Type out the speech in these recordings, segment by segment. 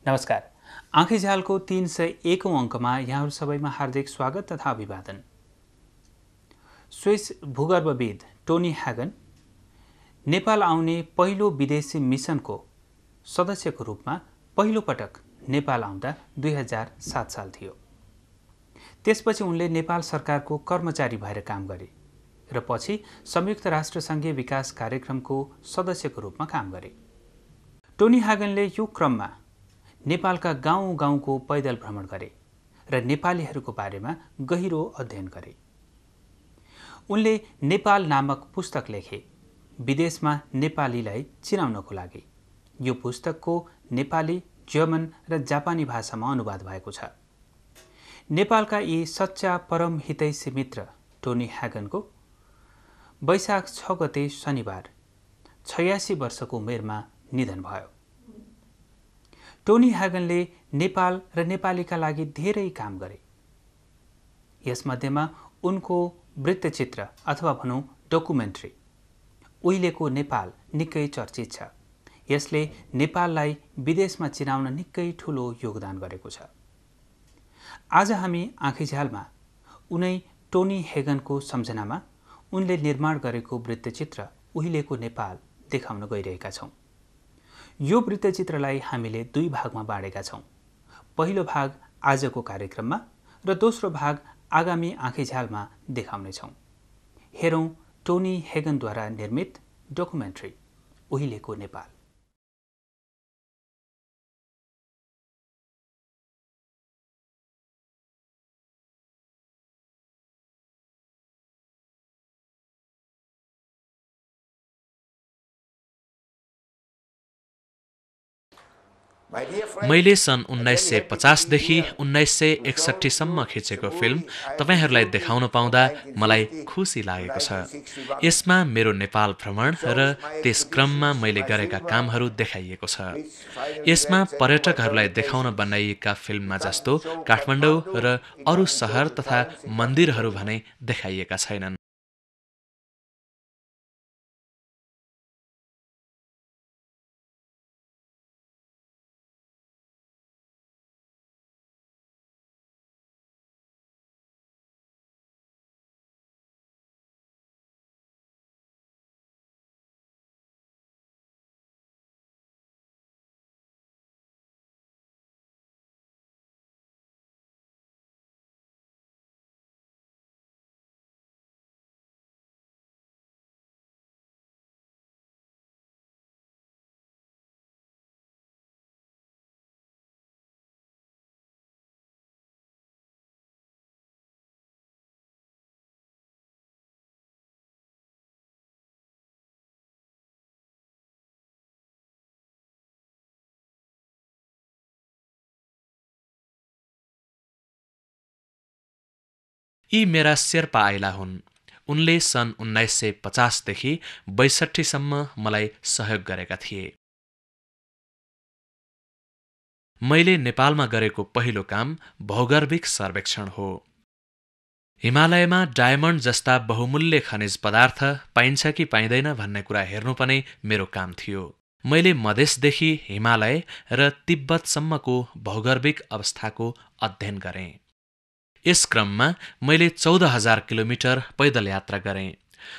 नमस्कार। आँखीझ्यालको 301औं अङ्कमा यहाँहरू सबैमा हार्दिक स्वागत तथा अभिवादन। स्विस भूगर्भविद टोनी ह्यागन नेपाल आउने पहिलो विदेशी मिसनको सदस्यको रूपमा पहिलो पटक नेपाल आउँदा 2007 साल थियो। त्यसपछि उनले नेपाल सरकारको कर्मचारी भएर काम गरे र पछि संयुक्त राष्ट्र सङ्घीय विकास कार्यक्रमको सदस्यको रूपमा काम गरे। टोनी ह्यागनले यो क्रममा नेपालका गाउँ गाउँको पैदल भ्रमण गरे र नेपालीहरूको बारेमा गहिरो अध्ययन गरे। उनले नेपाल नामक पुस्तक लेखे, विदेशमा नेपालीलाई चिनाउनको लागि। यो पुस्तकको नेपाली, जर्मन र जापानी भाषामा अनुवाद भएको छ। नेपालका यी सच्चा परम हितैषी मित्र टोनी ह्यागनको वैशाख 6 गते शनिबार 86 वर्षको उमेरमा निधन भयो। टोनी ह्यागनले नेपाल र नेपालीका लागि धेरै काम गरे। यसमध्येमा उनको वृत्तचित्र अथवा भनौँ डकुमेन्ट्री उहिलेको नेपाल निकै चर्चित छ। यसले नेपाललाई विदेशमा चिनाउन निकै ठुलो योगदान गरेको छ। आज हामी आँखीझ्यालमा उनै टोनी ह्यागनको सम्झनामा उनले निर्माण गरेको वृत्तचित्र उहिलेको नेपाल देखाउन गइरहेका छौँ। यो वृत्तचित्रलाई हामीले दुई भागमा बाँडेका छौँ। पहिलो भाग आजको कार्यक्रममा र दोस्रो भाग आगामी आँखीझ्यालमा देखाउनेछौँ। हेरौँ टोनी ह्यागनद्वारा निर्मित डकुमेन्ट्री उहिलेको नेपाल। मैले सन् 1950 देखि 1961 सम्म खिचेको फिल्म तपाईहरूलाई देखाउन पाउँदा मलाई खुसी लागेको छ। यसमा मेरो नेपाल भ्रमण र त्यस क्रममा मैले गरेका कामहरू देखाइएको छ। यसमा पर्यटकहरूलाई देखाउन बनाइएका फिल्ममा जस्तो काठमाडौँ र अरू सहर तथा मन्दिरहरू भने देखाइएका छैनन्। यी मेरा शेर्पा आइला हुन्। उनले सन् 1950 देखि 62 सम्म मलाई सहयोग गरेका थिए। मैले नेपालमा गरेको पहिलो काम भौगर्भिक सर्वेक्षण हो। हिमालयमा डायमन्ड जस्ता बहुमूल्य खनिज पदार्थ पाइन्छ कि पाइँदैन भन्ने कुरा हेर्नु पनि मेरो काम थियो। मैले मधेसदेखि हिमालय र तिब्बतसम्मको भौगर्भिक अवस्थाको अध्ययन गरेँ। यस क्रममा मैले 14,000 किलोमिटर पैदल यात्रा गरेँ।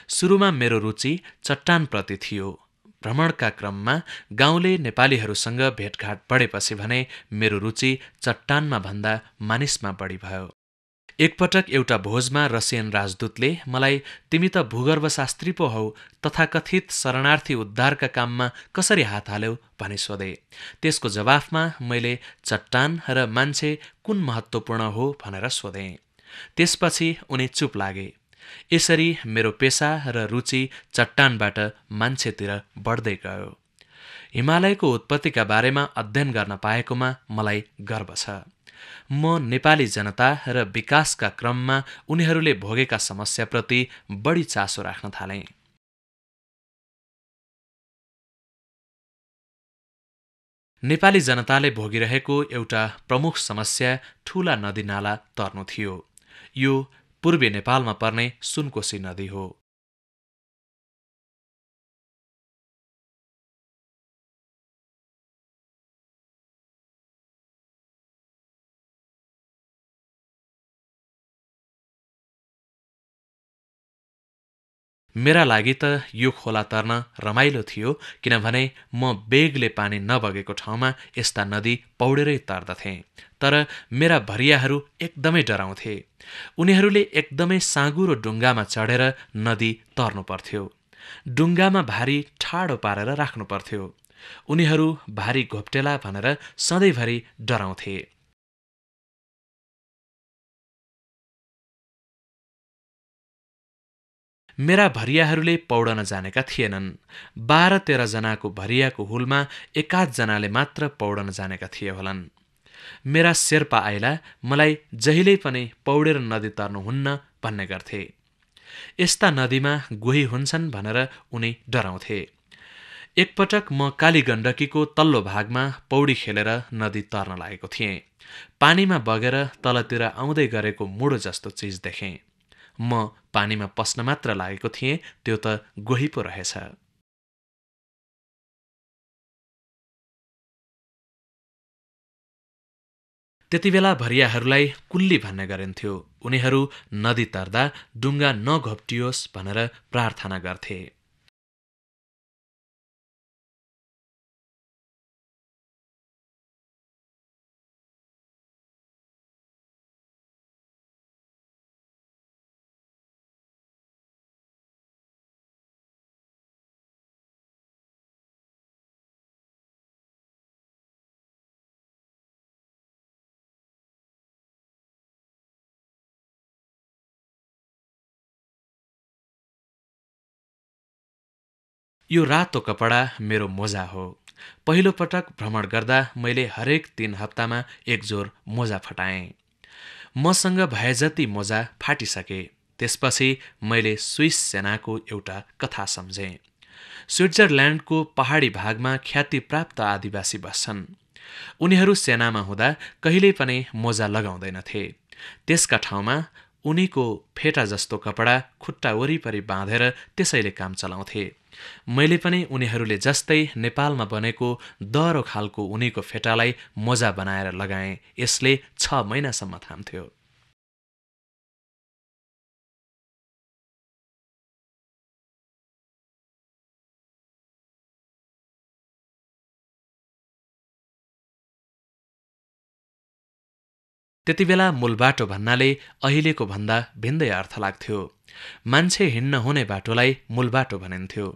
सुरुमा मेरो रुचि चट्टानप्रति थियो। भ्रमणका क्रममा गाउँले नेपालीहरूसँग भेटघाट बढेपछि भने मेरो रुचि चट्टानमा भन्दा मानिसमा बढी भयो। एकपटक एउटा भोजमा रसियन राजदूतले मलाई तिमी त भूगर्भशास्त्री पो हौ, तथाकथित शरणार्थी उद्धारका काममा कसरी हात हाल्यौ भनी सोधे। त्यसको जवाफमा मैले चट्टान र मान्छे कुन महत्त्वपूर्ण हो भनेर सोधेँ। त्यसपछि उनी चुप लागे। यसरी मेरो पेशा र रुचि चट्टानबाट मान्छेतिर बढ्दै गयो। हिमालयको उत्पत्तिका बारेमा अध्ययन गर्न पाएकोमा मलाई गर्व छ। म नेपाली जनता र विकासका क्रममा उनीहरूले भोगेका समस्याप्रति बढी चासो राख्न थालेँ। नेपाली जनताले भोगिरहेको एउटा प्रमुख समस्या ठूला नदीनाला तर्नु थियो। यो पूर्वी नेपालमा पर्ने सुनकोशी नदी हो। मेरा लागि त यो खोला तर्न रमाइलो थियो, किनभने म बेगले पानी नबगेको ठाउँमा यस्ता नदी पौडेरै तर्दथे। तर मेरा भरियाहरू एकदमै डराउँथे। उनीहरूले एकदमै साँगुरो डुङ्गामा चढेर नदी तर्नु पर्थ्यो। डुङ्गामा भारी ठाडो पारेर राख्नु पर्थ्यो। उनीहरू भारी घोप्टेला भनेर सधैँभरि डराउँथे। मेरा भरियाहरूले पौडन जानेका थिएनन्। 12-13 जनाको भरियाको हुलमा एकाध जनाले मात्र पौडन जानेका थिए होलान्। मेरा शेर्पा आइला मलाई जहिल्यै पनि पौडेर नदी तर्नुहुन्न भन्ने गर्थे। यस्ता नदीमा गोही हुन्छन् भनेर उनी डराउँथे। एकपटक म काली गण्डकीको तल्लो भागमा पौडी खेलेर नदी तर्न लागेको थिएँ। पानीमा बगेर तलतिर आउँदै गरेको मुडो जस्तो चिज देखेँ। म पानीमा पस्न मात्र लागेको थिएँ, त्यो त गोही पो रहेछ। त्यतिबेला भरियाहरूलाई कुल्ली भन्ने गरिन्थ्यो। उनीहरू नदी तर्दा डुङ्गा नघोप्टियोस् भनेर प्रार्थना गर्थे। यो रातो कपडा मेरो मोजा हो। पहिलो पटक भ्रमण गर्दा मैले हरेक 3 हप्तामा एक जोर मोजा फटाएँ। मसँग भए जति मोजा फाटिसके। त्यसपछि मैले स्विस सेनाको एउटा कथा सम्झेँ। स्विट्जरल्याण्डको पहाडी भागमा ख्याति प्राप्त आदिवासी बस्छन्। उनीहरू सेनामा हुँदा कहिल्यै पनि मोजा लगाउँदैनथे। त्यसका ठाउँमा उनीको फेटा जस्तो कपडा खुट्टा वरिपरि बाँधेर त्यसैले काम चलाउँथे। मैले पनि उनीहरूले जस्तै नेपालमा बनेको दह्रो खालको उनीको फेटालाई मोजा बनाएर लगाएँ। यसले 6 महिनासम्म थाम्थ्यो। त्यतिबेला मूलबाटो भन्नाले अहिलेको भन्दा भिन्दै अर्थ लाग्थ्यो। मान्छे हिँड्न हुने बाटोलाई मूलबाटो भनिन्थ्यो।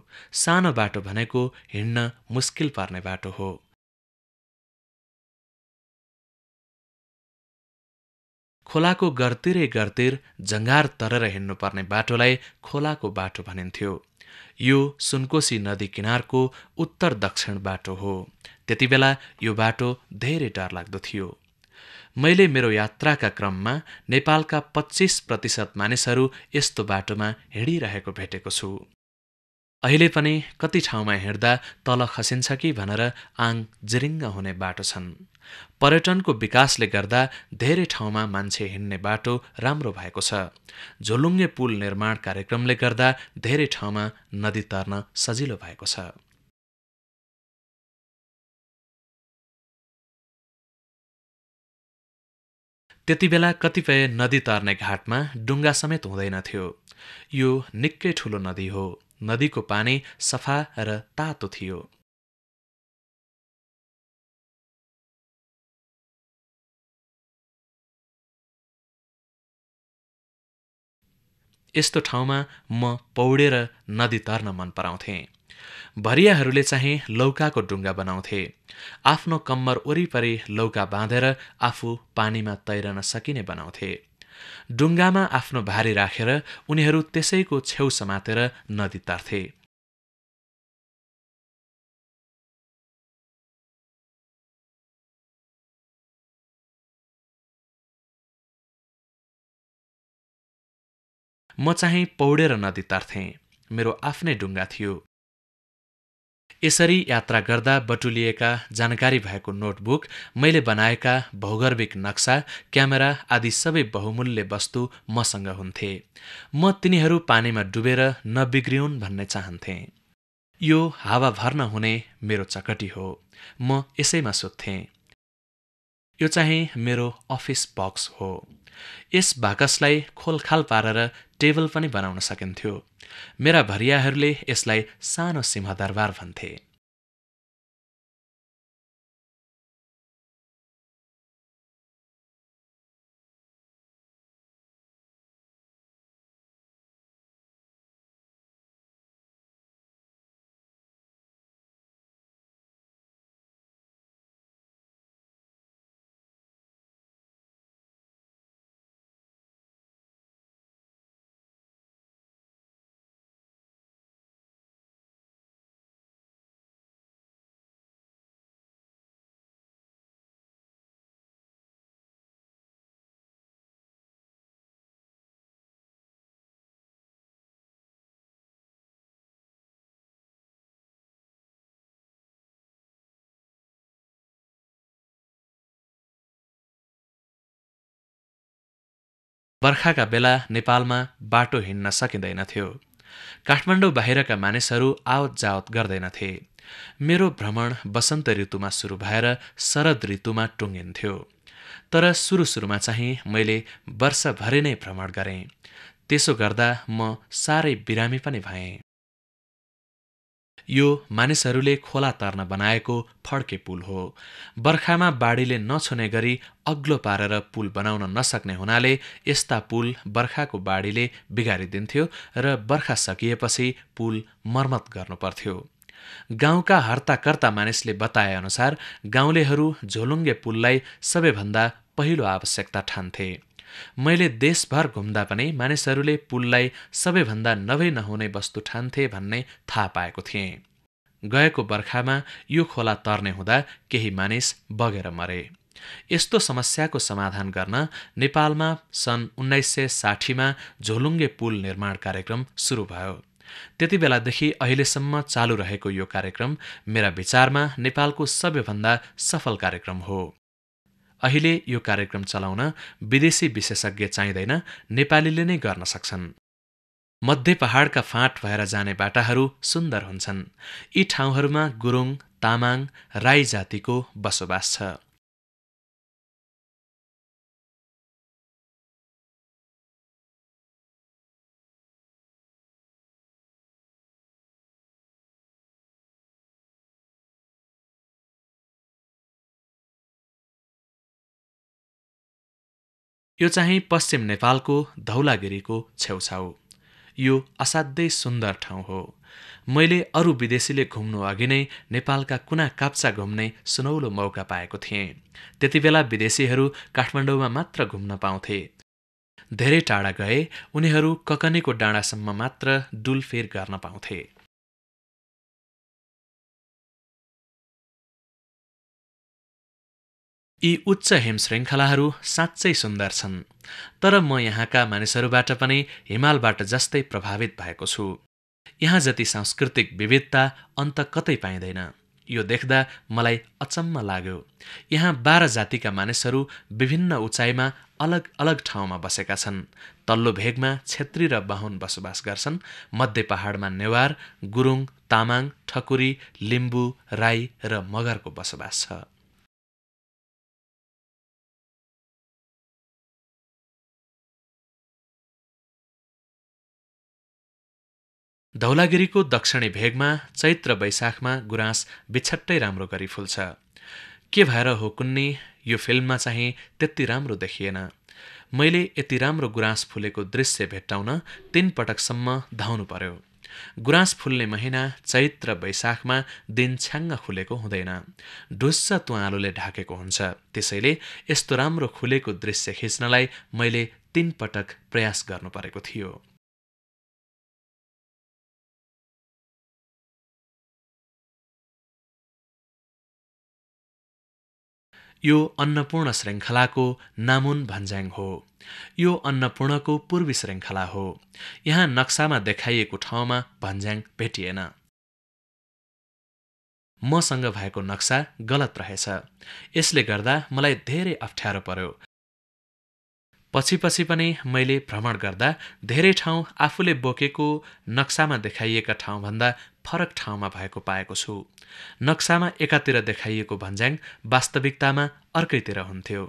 सानो बाटो भनेको हिँड्न मुस्किल पर्ने बाटो हो। खोलाको गर्तिरै गर्तिर जङ्गार तरेर हिँड्नुपर्ने बाटोलाई खोलाको बाटो भनिन्थ्यो। यो सुनकोशी नदी किनारको उत्तर दक्षिण बाटो हो। त्यतिबेला यो बाटो धेरै डरलाग्दो थियो। मैले मेरो यात्राका क्रममा नेपालका 25% मानिसहरू यस्तो बाटोमा हिँडिरहेको भेटेको छु। अहिले पनि कति ठाउँमा हिँड्दा तल खसिन्छ कि भनेर आङ जिरिङ्ग हुने बाटो छन्। पर्यटनको विकासले गर्दा धेरै ठाउँमा मान्छे हिँड्ने बाटो राम्रो भएको छ। झोलुङ्गे पुल निर्माण कार्यक्रमले गर्दा धेरै ठाउँमा नदी तर्न सजिलो भएको छ। त्यतिबेला कतिपय नदी तर्ने घाटमा डुङ्गा समेत हुँदैनथ्यो। यो निकै ठुलो नदी हो। नदीको पानी सफा र तातो थियो। यस्तो ठाउँमा म पौडेर नदी तर्न मन पराउँथे। भरियाहरूले चाहिँ लौकाको डुङ्गा बनाउँथे। आफ्नो कम्मर वरिपरि लौका बाँधेर आफू पानीमा तैरन सकिने बनाउँथे। डुङ्गामा आफ्नो भारी राखेर उनीहरू त्यसैको छेउ समातेर नदी तर्थे। म चाहिँ पौडेर नदी तर्थेँ। मेरो आफ्नै डुङ्गा थियो। यसरी यात्रा गर्दा बटुलिएका जानकारी भएको नोटबुक, मैले बनाएका भौगर्भिक नक्सा, क्यामेरा आदि सबै बहुमूल्य वस्तु मसँग हुन्थे। म तिनीहरू पानीमा डुबेर नबिग्रिउन् भन्ने चाहन्थे। यो हावा भर्न हुने मेरो चकटी हो। म यसैमा सुत्थेँ। यो चाहिँ मेरो अफिस बक्स हो। यस बाकसलाई खोलखाल पारेर टेबल पनि बनाउन सकिन्थ्यो। मेरा भरियाहरूले यसलाई सानो सिंहदरबार भन्थे। बर्खाका बेला नेपालमा बाटो हिँड्न सकिँदैनथ्यो। काठमाडौँ बाहिरका मानिसहरू आवत जावत गर्दैनथे। मेरो भ्रमण वसन्त ऋतुमा सुरु भएर शरद ऋतुमा टुङ्गिन्थ्यो। तर सुरुमा चाहिँ मैले वर्षभरि नै भ्रमण गरेँ। त्यसो गर्दा म साह्रै बिरामी पनि भएँ। यो मानिसहरूले खोला तर्न बनाएको फड्के पुल हो। बर्खामा बाढीले नछुने गरी अग्लो पारेर पुल बनाउन नसक्ने हुनाले यस्ता पुल बर्खाको बाढीले बिगारिदिन्थ्यो र बर्खा सकिएपछि पुल मर्मत गर्नुपर्थ्यो। गाउँका हर्ताकर्ता मानिसले बताए अनुसार गाउँलेहरू झोलुङ्गे पुललाई सबैभन्दा पहिलो आवश्यकता ठान्थे। मैले देशभर घुम्दा पनि मानिसहरूले पुललाई सबैभन्दा नभई नहुने वस्तु ठान्थे भन्ने थाहा पाएको थिएँ। गएको बर्खामा यो खोला तर्ने हुँदा केही मानिस बगेर मरे। यस्तो समस्याको समाधान गर्न नेपालमा सन् 1960मा झोलुङ्गे पुल निर्माण कार्यक्रम सुरु भयो। त्यति बेलादेखि अहिलेसम्म चालु रहेको यो कार्यक्रम मेरा विचारमा नेपालको सबैभन्दा सफल कार्यक्रम हो। अहिले यो कार्यक्रम चलाउन विदेशी विशेषज्ञ चाहिँदैन, नेपालीले नै गर्न सक्छन्। मध्य पहाडका फाँट भएर जाने बाटाहरू सुन्दर हुन्छन्। यी ठाउँहरूमा गुरुङ, तामाङ, राई जातिको बसोबास छ। यो चाहिँ पश्चिम नेपालको धौलागिरीको छेउछाउ। यो असाध्यै सुन्दर ठाउँ हो। मैले अरू विदेशीले घुम्नु अघि नै नेपालका कुना काप्चा घुम्ने सुनौलो मौका पाएको थिएँ। त्यति बेला विदेशीहरू काठमाडौँमा मात्र घुम्न पाउँथे। धेरै टाढा गए उनीहरू ककनीको डाँडासम्म मात्र डुलफेर गर्न पाउँथे। यी उच्च हिमश्रृङ्खलाहरू साँच्चै सुन्दर छन्। तर म यहाँका मानिसहरूबाट पनि हिमालबाट जस्तै प्रभावित भएको छु। यहाँ जति सांस्कृतिक विविधता अन्त कतै पाइँदैन। यो देख्दा मलाई अचम्म लाग्यो। यहाँ 12 जातिका मानिसहरू विभिन्न उचाइमा अलग अलग ठाउँमा बसेका छन्। तल्लो भेगमा क्षेत्री र बाहुन बसोबास गर्छन्। मध्य पहाडमा नेवार, गुरुङ, तामाङ, ठकुरी, लिम्बू, राई र मगरको बसोबास छ। धौलागिरीको दक्षिणी भेगमा चैत्र वैशाखमा गुराँस बिछट्टै राम्रो गरी फुल्छ। के भएर हो कुन्नी यो फिल्ममा चाहिँ त्यति राम्रो देखिएन। मैले यति राम्रो गुराँस फुलेको दृश्य भेट्टाउन 3 पटकसम्म धाउनु पर्यो। गुराँस फुल्ने महिना चैत्र वैशाखमा दिन छ्याङ्ग खुलेको हुँदैन। ढुस्स तुवालोले ढाकेको हुन्छ। त्यसैले यस्तो राम्रो खुलेको दृश्य खिच्नलाई मैले 3 पटक प्रयास गर्नु परेको थियो। यो अन्नपूर्ण श्रृङ्खलाको नामुन भन्ज्याङ हो। यो अन्नपूर्णको पूर्वी श्रृङ्खला हो। यहाँ नक्सामा देखाइएको ठाउँमा भन्ज्याङ भेटिएन। मसँग भएको नक्सा गलत रहेछ। यसले गर्दा मलाई धेरै अप्ठ्यारो पर्यो। पछि पनि मैले भ्रमण गर्दा धेरै ठाउँ आफूले बोकेको नक्सामा देखाइएका ठाउँभन्दा फरक ठाउँमा भएको पाएको छु। नक्सामा एकातिर देखाइएको भन्ज्याङ वास्तविकतामा अर्कैतिर हुन्थ्यो।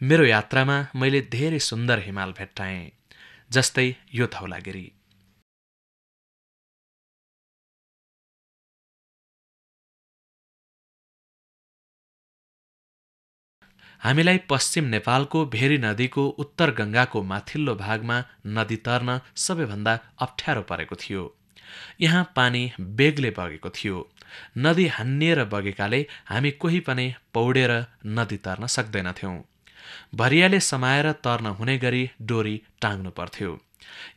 मेरो यात्रामा मैले धेरै सुन्दर हिमाल भेट्टाएँ, जस्तै यो धौलागिरी। हामीलाई पश्चिम नेपालको भेरी नदीको उत्तर गङ्गाको माथिल्लो भागमा नदी तर्न सबैभन्दा अप्ठ्यारो परेको थियो। यहाँ पानी बेगले बगेको थियो। नदी हान्निएर बगेकाले हामी कोही पनि पौडेर नदी तर्न सक्दैनथ्यौं। भरियाले समाएर तर्न हुने गरी डोरी टाङ्नु पर्थ्यो।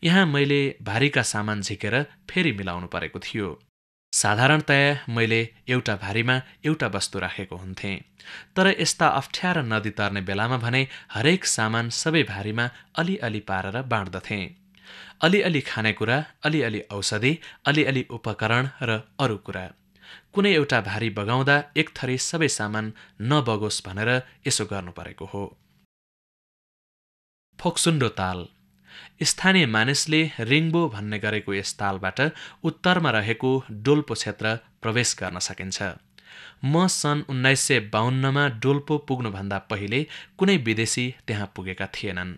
यहाँ मैले भारीका सामान झिकेर फेरि मिलाउनु परेको थियो। साधारणतया मैले एउटा भारीमा एउटा वस्तु राखेको हुन्थेँ, तर यस्ता अप्ठ्यारा नदी तर्ने बेलामा भने हरेक सामान सबै भारीमा अलिअलि पारेर बाँड्दथेँ। अलिअलि खानेकुरा, अलिअलि औषधि, अलिअलि उपकरण र अरू कुरा। कुनै एउटा भारी बगाउँदा एक थरी सबै सामान नबगोस् भनेर यसो गर्नु परेको हो। फोक्सुन्डो ताल। स्थानीय मानिसले रिङ्बो भन्ने गरेको यस तालबाट उत्तरमा रहेको डोल्पो क्षेत्र प्रवेश गर्न सकिन्छ। म सन् 1952मा डोल्पो पुग्नुभन्दा पहिले कुनै विदेशी त्यहाँ पुगेका थिएनन्।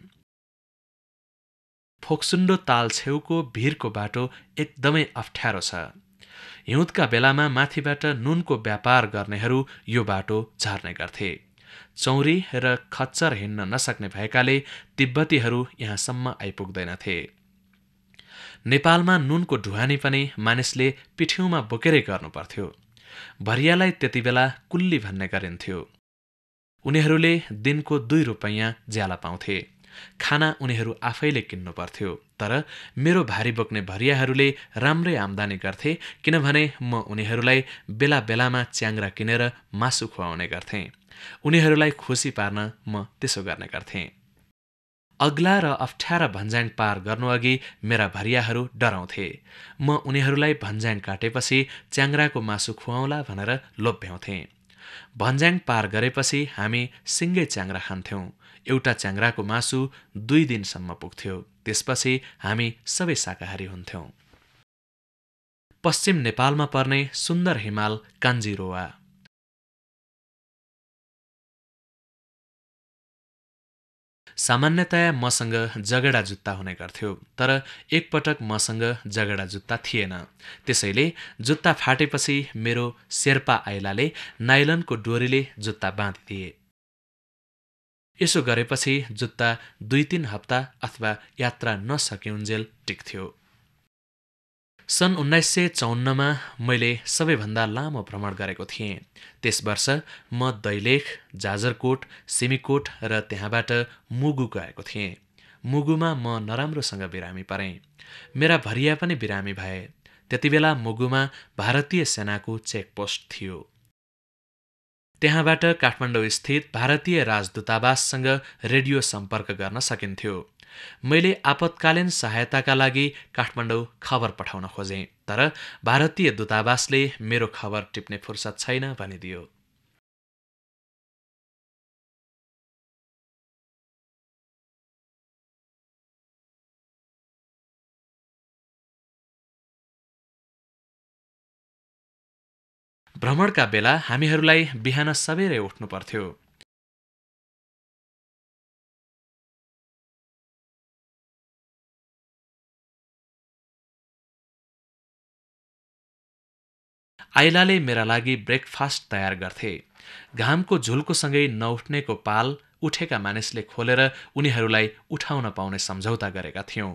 फोक्सुन्डो ताल छेउको भिरको बाटो एकदमै अप्ठ्यारो छ। हिउँदका बेलामा माथिबाट नुनको व्यापार गर्नेहरू यो बाटो झर्ने गर्थे। चौरी र खच्चर हिँड्न नसक्ने भएकाले तिब्बतीहरू यहाँसम्म आइपुग्दैनथे। नेपालमा नुनको ढुवानी पनि मानिसले पिठ्यौमा बोकेरै गर्नुपर्थ्यो। भरियालाई त्यति बेला कुल्ली भन्ने गरिन्थ्यो। उनीहरूले दिनको 2 रुपैयाँ ज्याला पाउँथे। खाना उनीहरू आफैले किन्नु पर्थ्यो। तर मेरो भारी बोक्ने भरियाहरूले राम्रै आम्दानी गर्थे, किनभने म उनीहरूलाई बेला बेलामा च्याङ्ग्रा किनेर मासु खुवाउने गर्थेँ। उनीहरूलाई खुसी पार्न म त्यसो गर्ने गर्थेँ। अग्ला र अप्ठ्यारा भन्ज्याङ पार गर्नुअघि मेरा भरियाहरू डराउँथे। म उनीहरूलाई भन्ज्याङ काटेपछि च्याङ्ग्राको मासु खुवाउला भनेर लोभ्याउँथेँ। भन्ज्याङ पार गरेपछि हामी सिङ्गै च्याङ्ग्रा खान्थ्यौं। एउटा च्याङ्ग्राको मासु 2 दिनसम्म पुग्थ्यो। त्यसपछि हामी सबै शाकाहारी हुन्थ्यौं। पश्चिम नेपालमा पर्ने सुन्दर हिमाल कान्जिरोवा। सामान्यतया मसँग जगडा जुत्ता हुने गर्थ्यो, तर एकपटक मसँग जगडा जुत्ता थिएन। त्यसैले जुत्ता फाटेपछि मेरो शेर्पा आइलाले नाइलनको डोरीले जुत्ता बाँधिदिए। यसो गरेपछि जुत्ता 2-3 हप्ता अथवा यात्रा नसकिउन्जेल टिक्थ्यो। सन् 1954मा मैले सबैभन्दा लामो भ्रमण गरेको थिएँ। त्यस वर्ष म दैलेख, जाजरकोट, सिमीकोट र त्यहाँबाट मुगु गएको थिएँ। मुगुमा म नराम्रोसँग बिरामी परेँ। मेरा भरिया पनि बिरामी भए। त्यतिबेला मुगुमा भारतीय सेनाको चेकपोस्ट थियो। त्यहाँबाट काठमाडौँ स्थित भारतीय राजदूतावाससँग रेडियो सम्पर्क गर्न सकिन्थ्यो। मैले आपतकालीन सहायताका लागि काठमाडौँ खबर पठाउन खोजेँ, तर भारतीय दूतावासले मेरो खबर टिप्ने फुर्सद छैन भनिदियो। भ्रमणका बेला हामीहरूलाई बिहान सबेरै उठ्नु पर्थ्यो। आइलाले मेरा लागि ब्रेकफास्ट तयार गर्थे। घामको झुल्कोसँगै नउठ्नेको पाल उठेका मानिसले खोलेर उनीहरूलाई उठाउन पाउने सम्झौता गरेका थियौं।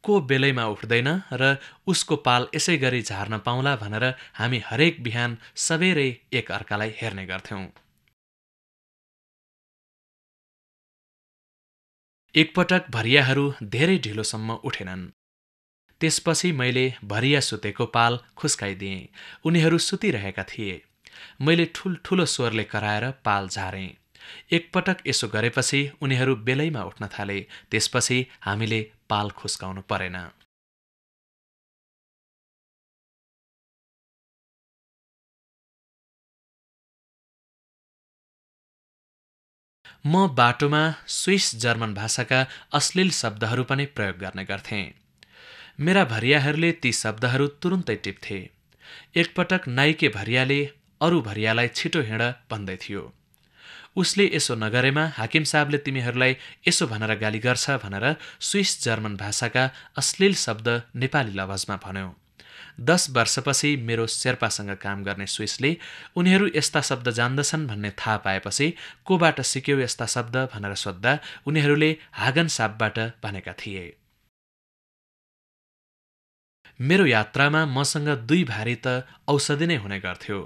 को बेलैमा उठ्दैन र उसको पाल यसै गरी झार्न पाउला भनेर हामी हरेक बिहान सबेरै एक अर्कालाई हेर्ने गर्थ्यौं। एकपटक भरियाहरू धेरै ढिलोसम्म उठेनन्। त्यसपछि मैले भरिया सुतेको पाल खुस्काइदिएँ। उनीहरू सुतिरहेका थिए। मैले ठुल्ठुलो स्वरले कराएर पाल झारेँ। एकपटक यसो गरेपछि उनीहरू बेलैमा उठ्न थाले। त्यसपछि हामीले पाल खुस्काउनु परेन। म बाटोमा स्विस जर्मन भाषाका अश्लील शब्दहरू पनि प्रयोग गर्ने गर्थेँ। मेरा भरियाहरूले ती शब्दहरू तुरुन्तै टिप्थे। एकपटक नाइके भरियाले अरू भरियालाई छिटो हिँड भन्दै थियो। उसले यसो नगरेमा हाकिम साहबले तिमीहरूलाई यसो भनेर गाली गर्छ भनेर स्विस जर्मन भाषाका अश्लील शब्द नेपाली लवजमा भन्यो। 10 वर्षपछि मेरो शेर्पासँग काम गर्ने स्विसले उनीहरू यस्ता शब्द जान्दछन् भन्ने थाहा पाएपछि कोबाट सिक्यौ यस्ता शब्द भनेर सोद्धा उनीहरूले हागन साहबबाट भनेका थिए। मेरो यात्रामा मसँग 2 भारी त औषधि नै हुने गर्थ्यो।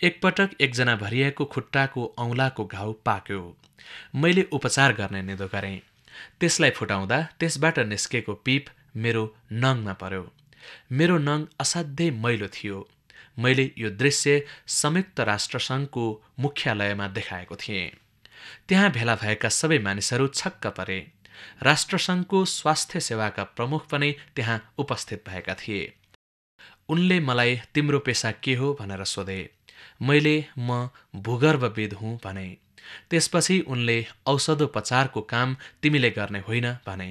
एकपटक एकजना भरियाको खुट्टाको औंलाको घाउ पाक्यो। मैले उपचार गर्ने निधो गरेँ। त्यसलाई फुटाउँदा त्यसबाट निस्केको पिप मेरो नङमा पर्यो। मेरो नङ असाध्यै मैलो थियो। मैले यो दृश्य संयुक्त राष्ट्रसङ्घको मुख्यालयमा देखाएको थिएँ। त्यहाँ भेला भएका सबै मानिसहरू छक्क परे। राष्ट्रसङ्घको स्वास्थ्य सेवाका प्रमुख पनि त्यहाँ उपस्थित भएका थिए। उनले मलाई तिम्रो पेशा के हो भनेर सोधे। मैले म भूगर्भविद हुँ भने। त्यसपछि उनले औषधोपचारको काम तिमीले गर्ने होइन भने।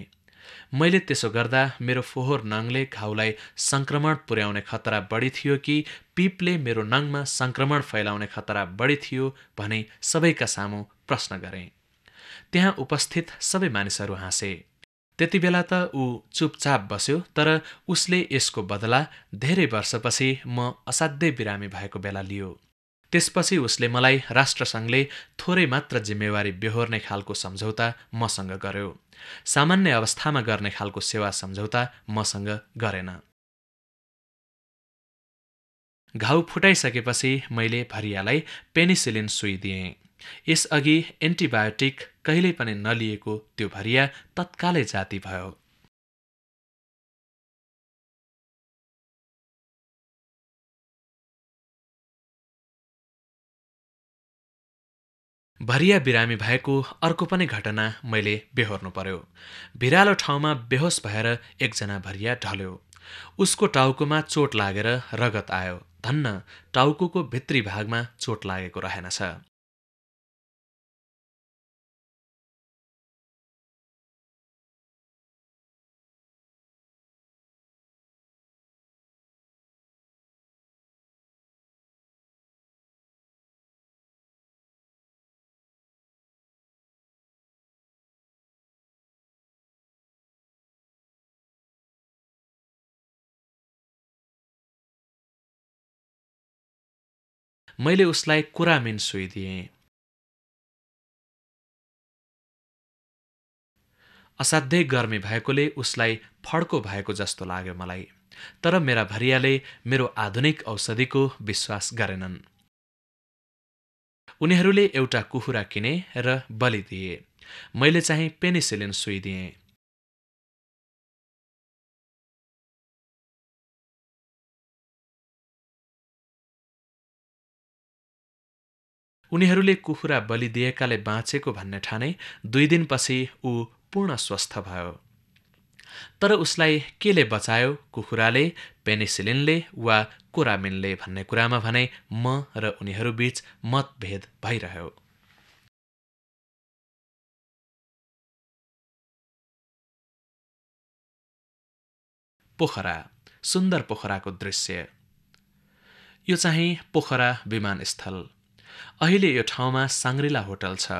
मैले त्यसो गर्दा मेरो फोहोर नङले घाउलाई संक्रमण पुर्याउने खतरा बढी थियो कि पिपले मेरो नङमा संक्रमण फैलाउने खतरा बढी थियो भने सबैका सामु प्रश्न गरेँ। त्यहाँ उपस्थित सबै मानिसहरू हाँसे। त्यति बेला त ऊ चुपचाप बस्यो, तर उसले यसको बदला धेरै वर्षपछि म असाध्यै बिरामी भएको बेला लियो। त्यसपछि उसले मलाई राष्ट्रसङ्घले थोरै मात्र जिम्मेवारी बेहोर्ने खालको सम्झौता मसँग गर्यो। सामान्य अवस्थामा गर्ने खालको सेवा सम्झौता मसँग गरेन। घाउ फुटाइसकेपछि मैले भरियालाई पेनिसिलिन सुई दिएँ। यसअघि एन्टिबायोटिक कहिल्यै पनि नलिएको त्यो भरिया तत्कालै जाती भयो। भरिया बिरामी भएको अर्को पनि घटना मैले बेहोर्नु पर्यो। भिरालो ठाउँमा बेहोस भएर एकजना भरिया ढल्यो। उसको टाउकोमा चोट लागेर रगत आयो। धन्न टाउकोको भित्री भागमा चोट लागेको रहेनछ। मैले उसलाई कुरामिन सुई दिएँ। असाध्यै गर्मी भएकोले उसलाई फड्को भएको जस्तो लाग्यो मलाई। तर मेरा भरियाले मेरो आधुनिक औषधिको विश्वास गरेनन्। उनीहरूले एउटा कुखुरा किने र बलि दिए। मैले चाहिँ पेनिसिलिन सुई दिएँ। उनीहरूले कुखुरा बलि दिएकाले बाँचेको भन्ने ठाने 2 दिनपछि ऊ पूर्ण स्वस्थ भयो। तर उसलाई केले बचायो, कुखुराले, पेनिसिलिनले वा कुरामिनले भन्ने कुरामा भने म र उनीहरू बीच मतभेद भइरह्यो। पोखरा, सुन्दर पोखराको दृश्य। यो चाहिँ पोखरा विमानस्थल। अहिले यो ठाउँमा साङ्ग्रिला होटल छ।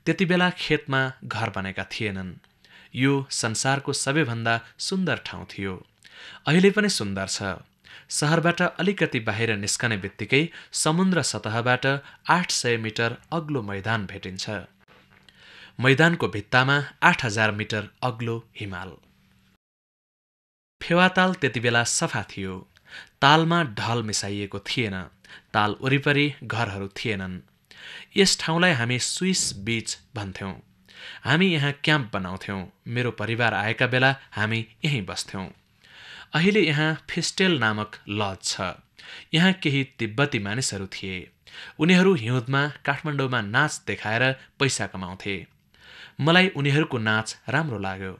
त्यति बेला खेतमा घर बनेका थिएनन्। यो संसारको सबैभन्दा सुन्दर ठाउँ थियो। अहिले पनि सुन्दर छ। शहरबाट अलिकति बाहिर निस्कने बित्तिकै समुद्र सतहबाट 800 मिटर अग्लो मैदान भेटिन्छ। मैदानको भित्तामा 8000 मिटर अग्लो हिमाल। फेवाताल त्यति बेला सफा थियो। तालमा ढल मिसाइएको थिएन। ताल वरिपरि घरहरू थिएनन्। यस ठाउँलाई हामी स्विस बीच भन्थ्यौं। हामी यहाँ क्याम्प बनाउँथ्यौं। मेरो परिवार आएका बेला हामी यहीँ बस्थ्यौं। अहिले यहाँ फिस्टेल नामक लज छ। यहाँ केही तिब्बती मानिसहरू थिए। उनीहरू हिउँदमा काठमाडौँमा नाच देखाएर पैसा कमाउँथे। मलाई उनीहरूको नाच राम्रो लाग्यो।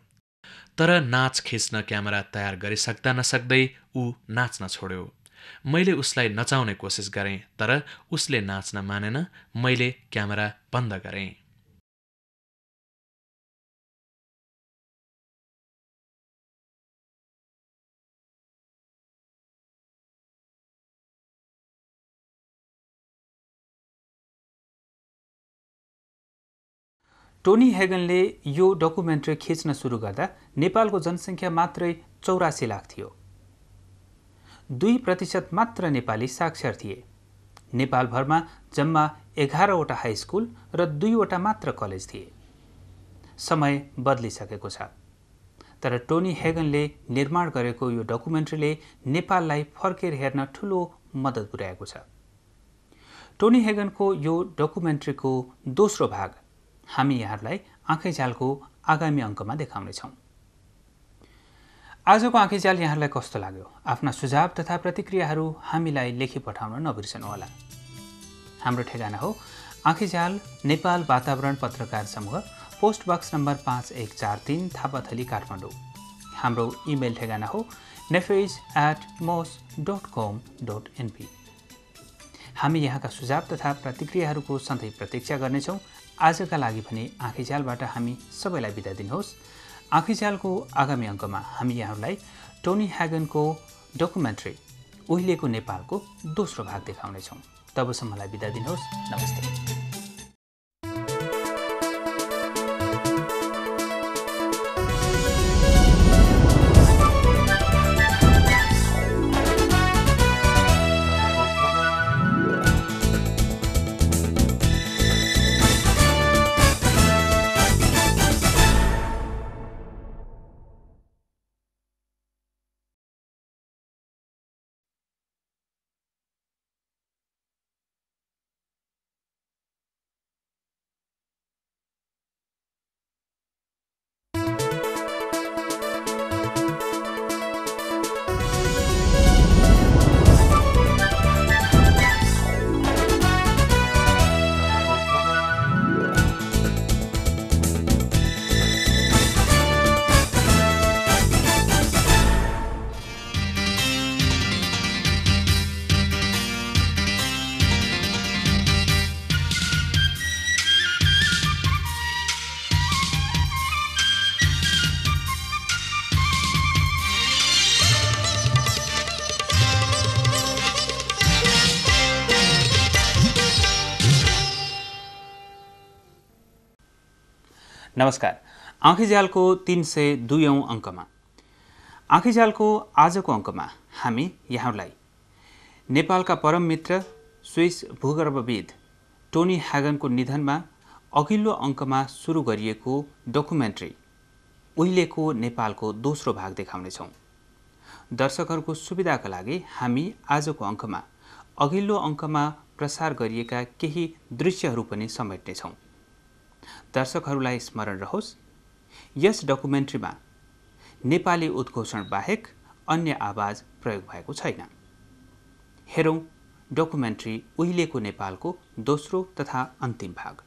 तर नाच खिच्न क्यामेरा तयार गरिसक्दा नसक्दै ऊ नाच्न छोड्यो। मैले उसलाई नचाउने कोसिस गरेँ, तर उसले नाच्न मानेन। मैले क्यामेरा बन्द गरेँ। टोनी हेगनले यो डकुमेन्ट्री खिच्न सुरु गर्दा नेपालको जनसङ्ख्या मात्रै 84 लाख थियो। 2% मात्र नेपाली साक्षर थिए। नेपालभरमा जम्मा 11वटा हाई स्कुल र 2वटा मात्र कलेज थिए। समय बदलिसकेको छ, तर टोनी हेगनले निर्माण गरेको यो डकुमेन्ट्रीले नेपाललाई फर्केर हेर्न ठूलो मद्दत पुर्याएको छ। टोनी हेगनको यो डकुमेन्ट्रीको दोस्रो भाग हामी यहाँलाई आँखैझ्यालको आगामी अङ्कमा देखाउनेछौँ। आजको आँखैझ्याल यहाँलाई कस्तो लाग्यो? आफ्ना सुझाव तथा प्रतिक्रियाहरू हामीलाई लेखी पठाउन नबिर्सनुहोला। हाम्रो ठेगाना हो आँखैझ्याल नेपाल वातावरण पत्रकार समूह, post box number 5143 Thapathali Kathmandu. हाम्रो इमेल ठेगाना हो nefage@mos.com.np। हामी यहाँका सुझाव तथा प्रतिक्रियाहरूको सधैँ प्रतीक्षा गर्नेछौँ। आजका लागि भने आँखैझ्यालबाट हामी सबैलाई बिदा दिनुहोस्। आँखैझ्यालको आगामी अङ्कमा हामी यहाँहरूलाई टोनी हेगनको डकुमेन्ट्री उहिलेको नेपालको दोस्रो भाग देखाउनेछौँ। तबसम्मलाई बिदा दिनुहोस्। नमस्ते। नमस्कार। आँखैझ्यालको 302औं अङ्कमा आँखैझ्यालको आजको अङ्कमा हामी यहाँलाई नेपालका परम मित्र स्विस भूगर्भविद टोनी हेगनको निधनमा अघिल्लो अङ्कमा सुरु गरिएको डकुमेन्ट्री उहिलेको नेपालको दोस्रो भाग देखाउनेछौँ। दर्शकहरूको सुविधाका लागि हामी आजको अङ्कमा अघिल्लो अङ्कमा प्रसार गरिएका केही दृश्यहरू पनि समेट्नेछौँ। दर्शकहरूलाई स्मरण रहोस्, यस डकुमेन्ट्रीमा नेपाली उद्घोषण बाहेक अन्य आवाज प्रयोग भएको छैन। हेरौँ डकुमेन्ट्री उहिलेको नेपालको दोस्रो तथा अन्तिम भाग।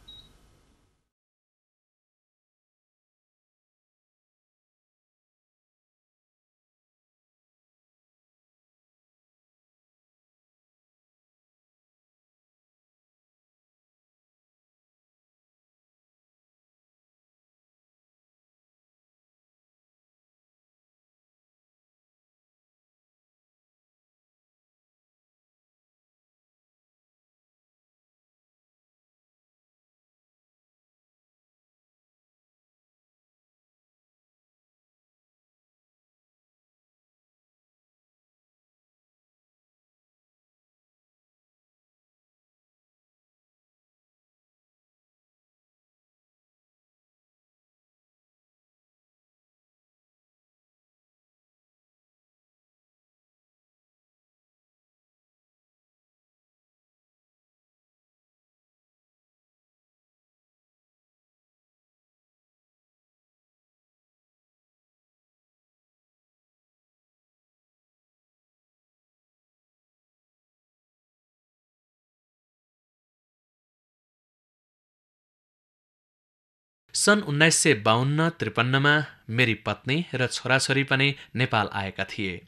सन् 1952-53मा मेरी पत्नी र छोराछोरी पनि नेपाल आएका थिए।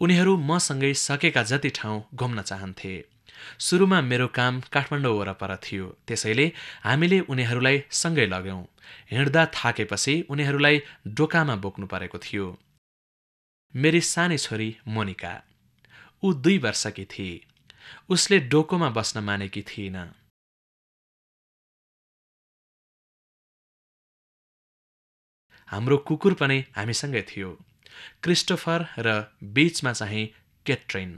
उनीहरू मसँगै सकेका जति ठाउँ घुम्न चाहन्थे। सुरुमा मेरो काम काठमाडौँ वरपर थियो, त्यसैले हामीले उनीहरूलाई सँगै लग्यौं। हिँड्दा थाकेपछि उनीहरूलाई डोकामा बोक्नु परेको थियो। मेरी सानी छोरी मोनिका, ऊ 2 वर्षकी थिए। उसले डोकोमा बस्न मानेकी थिइन। हाम्रो कुकुर पनि हामीसँगै थियो, क्रिस्टोफर र बीचमा चाहिँ केट्रिन।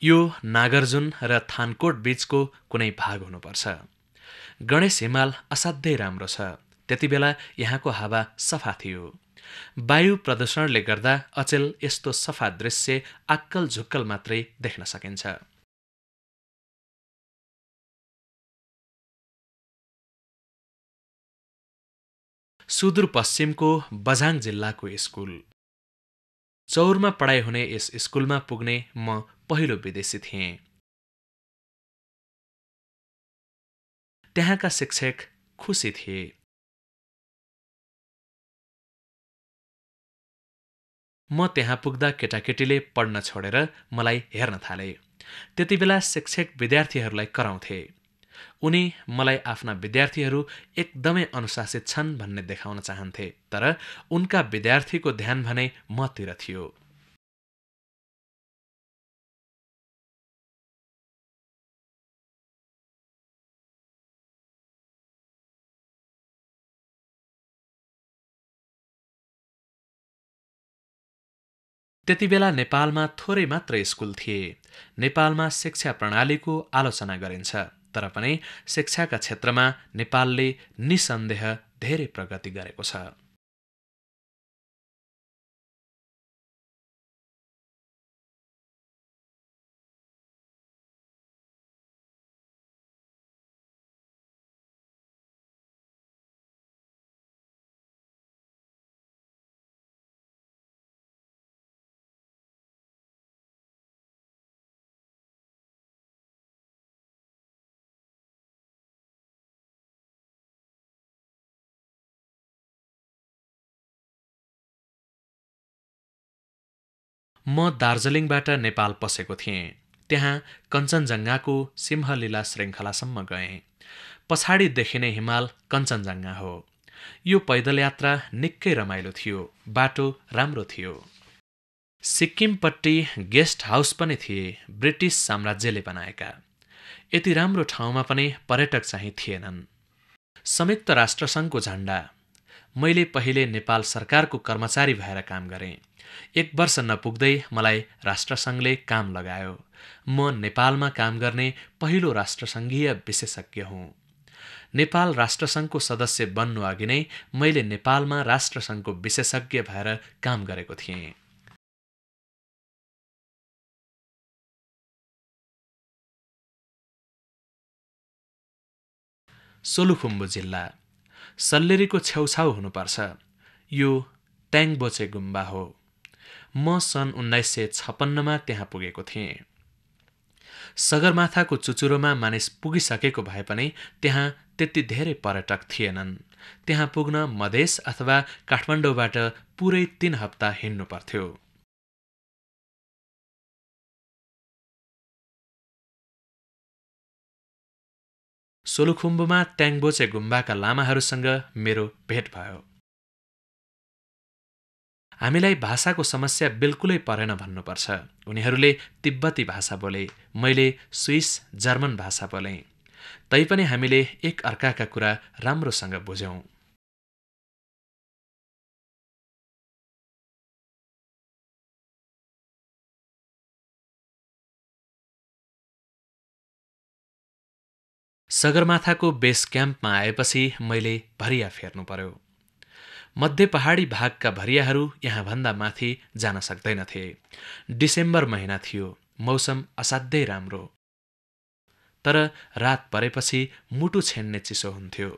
यो नागार्जुन र थानकोट बीचको कुनै भाग हुनुपर्छ। गणेश हिमाल असाध्यै राम्रो छ। त्यति बेला यहाँको हावा सफा थियो। वायु प्रदूषणले गर्दा अचेल यस्तो सफा दृश्य आक्कल झुक्कल मात्रै देख्न सकिन्छ। सुदूरपश्चिमको बझाङ जिल्लाको स्कुल। चौरमा पढाइ हुने यस स्कुलमा पुग्ने म पहिलो विदेशी थिएँ। त्यहाँका शिक्षक खुसी थिए। म त्यहाँ पुग्दा केटाकेटीले पढ्न छोडेर मलाई हेर्न थाले। त्यति बेला शिक्षक विद्यार्थीहरूलाई कराउँथे। उनी मलाई आफ्ना विद्यार्थीहरू एकदमै अनुशासित छन् भन्ने देखाउन चाहन्थे, तर उनका विद्यार्थीको ध्यान भने मतिर थियो। त्यति बेला नेपालमा थोरै मात्र स्कुल थिए। नेपालमा शिक्षा प्रणालीको आलोचना गरिन्छ, तर पनि शिक्षाका क्षेत्रमा नेपालले निसन्देह धेरै प्रगति गरेको छ। म दार्जिलिङबाट नेपाल पसेको थिएँ। त्यहाँ कञ्चनजङ्घाको सिंहलीला श्रृङ्खलासम्म गएँ। पछाडि देखिने हिमाल कञ्चनजङ्घा हो। यो पैदल यात्रा निकै रमाइलो थियो। बाटो राम्रो थियो। सिक्किमपट्टि गेस्ट हाउस पनि थिए, ब्रिटिस साम्राज्यले बनाएका। यति राम्रो ठाउँमा पनि पर्यटक चाहिँ थिएनन्। संयुक्त राष्ट्रसङ्घको झण्डा। मैले पहिले नेपाल सरकारको कर्मचारी भएर काम गरेँ। 1 वर्ष नपुग्दै मलाई राष्ट्रसङ्घले काम लगायो। म नेपालमा काम गर्ने पहिलो राष्ट्रसङ्घीय विशेषज्ञ हुँ। नेपाल राष्ट्रसङ्घको सदस्य बन्नु अघि नै मैले नेपालमा राष्ट्रसङ्घको विशेषज्ञ भएर काम गरेको थिएँ। सोलुखुम्बु जिल्ला। सल्लेरीको छेउछाउ हुनुपर्छ। यो ट्याङबोचे गुम्बा हो। म सन् 1956मा त्यहाँ पुगेको थिएँ। सगरमाथाको चुचुरोमा मानिस पुगिसकेको भए पनि त्यहाँ त्यति धेरै पर्यटक थिएनन्। त्यहाँ पुग्न मधेस अथवा काठमाडौँबाट पुरै 3 हप्ता हिँड्नु पर्थ्यो। सोलुखुम्बुमा ट्याङबोचे गुम्बाका लामाहरूसँग मेरो भेट भयो। हामीलाई भाषाको समस्या बिल्कुलै परेन भन्नुपर्छ। उनीहरूले तिब्बती भाषा बोले, मैले स्विस जर्मन भाषा बोलेँ। तैपनि हामीले एक अर्काका कुरा राम्रोसँग बुझ्यौं। सगरमाथाको बेस क्याम्पमा आएपछि मैले भरिया फेर्नु पर्यो। मध्य पहाडी भागका भरियाहरू यहाँभन्दा माथि जान सक्दैनथे। डिसेम्बर महिना थियो। मौसम असाध्यै राम्रो। तर रात परेपछि मुटु छेन्ने चिसो हुन्थ्यो।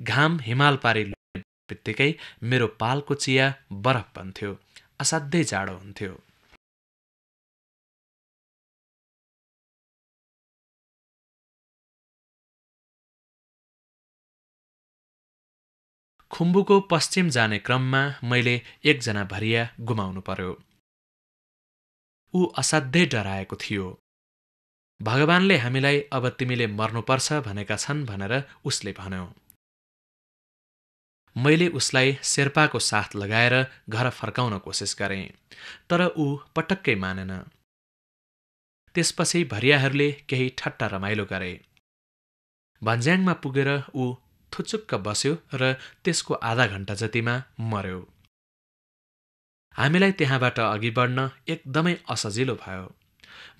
घाम हिमाल पारी बित्तिकै मेरो पालको चिया बरफ बन्थ्यो। असाध्यै जाडो हुन्थ्यो। खुम्बुको पश्चिम जाने क्रममा मैले एकजना भरिया गुमाउनु पर्यो। ऊ असाध्यै डराएको थियो। भगवानले हामीलाई अब तिमीले मर्नुपर्छ भनेका छन् भनेर उसले भन्यो। मैले उसलाई शेर्पाको साथ लगाएर घर फर्काउन कोसिस गरेँ, तर ऊ पटक्कै मानेन। त्यसपछि भरियाहरूले केही ठट्टा रमाइलो गरे। भन्ज्याङमा पुगेर ऊ थुचुक्क बस्यो र त्यसको आधा घण्टा जतिमा मर्यो। हामीलाई त्यहाँबाट अघि बढ्न एकदमै असजिलो भयो।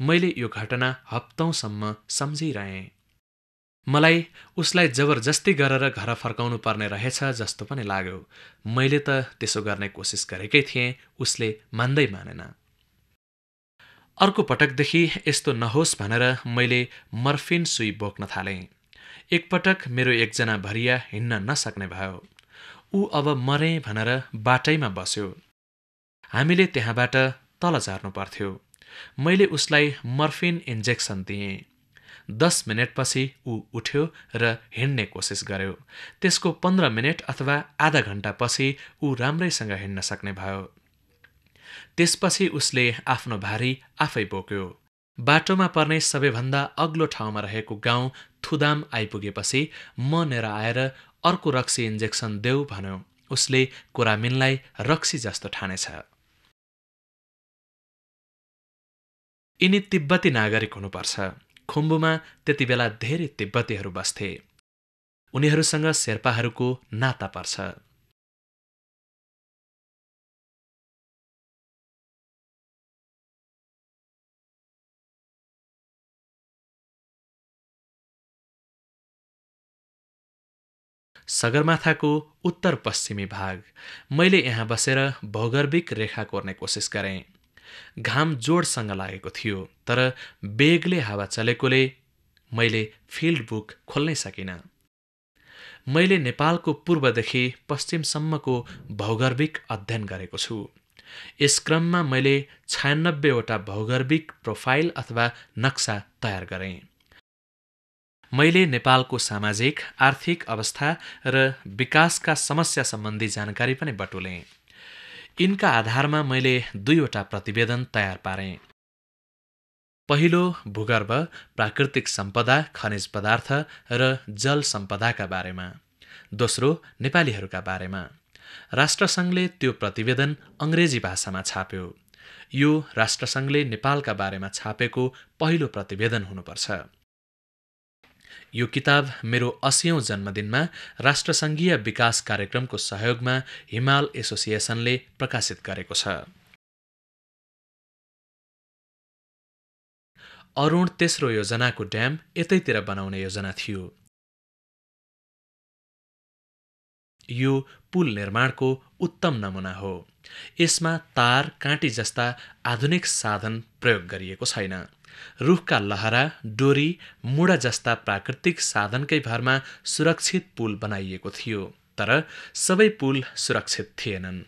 मैले यो घटना हप्तौंसम्म सम्झिरहेँ। मलाई उसलाई जबरजस्ती गरेर घर फर्काउनु पर्ने रहेछ जस्तो पनि लाग्यो। मैले त त्यसो गर्ने कोसिस गरेकै थिएँ, उसले मान्दै मानेन। अर्को पटकदेखि यस्तो नहोस् भनेर मैले मर्फिन सुई बोक्न थालेँ। एकपटक मेरो एकजना भरिया हिँड्न नसक्ने भयो। ऊ अब मरे भनेर बाटैमा बस्यो। हामीले त्यहाँबाट तल झर्नु पर्थ्यो। मैले उसलाई मर्फिन इन्जेक्सन दिएँ। 10 मिनेटपछि ऊ उठ्यो र हिँड्ने कोसिस गर्यो। त्यसको 15 मिनेट अथवा आधा घण्टापछि ऊ राम्रैसँग हिँड्न सक्ने भयो। त्यसपछि उसले आफ्नो भारी आफै बोक्यो। बाटोमा पर्ने सबैभन्दा अग्लो ठाउँमा रहेको गाउँ थुदाम आइपुगेपछि म नेर आएर अर्को रक्सी इन्जेक्सन देऊ भन्यो। उसले कोरामिनलाई रक्सी जस्तो ठानेछ। यिनी तिब्बती नागरिक हुनुपर्छ। खुम्बुमा त्यति बेला धेरै तिब्बतीहरू बस्थे। उनीहरूसँग शेर्पाहरूको नाता पर्छ। सगरमाथाको उत्तर पश्चिमी भाग। मैले यहाँ बसेर भौगर्भिक रेखा कोर्ने कोसिस गरेँ। घाम जोडसँग लागेको थियो, तर बेगले हावा चलेकोले मैले फिल्ड बुक खोल्नै सकिनँ। मैले नेपालको पूर्वदेखि पश्चिमसम्मको भौगर्भिक अध्ययन गरेको छु। यस क्रममा मैले 96वटा भौगर्भिक प्रोफाइल अथवा नक्सा तयार गरेँ। मैले नेपालको सामाजिक, आर्थिक अवस्था र विकासका समस्या सम्बन्धी जानकारी पनि बटुलेँ। यिनका आधारमा मैले 2वटा प्रतिवेदन तयार पारेँ। पहिलो भूगर्भ, प्राकृतिक सम्पदा, खनिज पदार्थ र जल सम्पदाका बारेमा। दोस्रो नेपालीहरूका बारेमा। राष्ट्रसङ्घले त्यो प्रतिवेदन अंग्रेजी भाषामा छाप्यो। यो राष्ट्रसङ्घले नेपालका बारेमा छापेको पहिलो प्रतिवेदन हुनुपर्छ। यो किताब मेरो 80औं जन्मदिनमा राष्ट्रसङ्घीय विकास कार्यक्रमको सहयोगमा हिमाल एसोसिएसनले प्रकाशित गरेको छ। अरुण तेस्रो योजनाको ड्याम यतैतिर बनाउने योजना थियो। यो पुल निर्माणको उत्तम नमुना हो। यसमा तार, काँटी जस्ता आधुनिक साधन प्रयोग गरिएको छैन। रुखका लहरा, डोरी, मुढा जस्ता प्राकृतिक साधनकै भरमा सुरक्षित पुल बनाइएको थियो, तर सबै पुल सुरक्षित थिएनन्।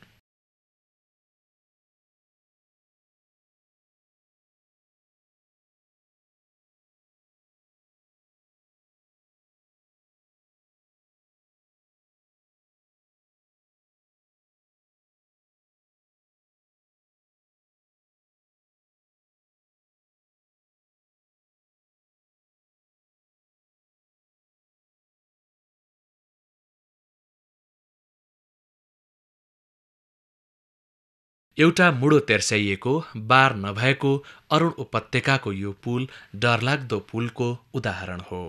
एउटा मुडो तेर्स्याइएको, बार नभएको अरुण उपत्यकाको यो पुल डरलाग्दो पुलको उदाहरण हो।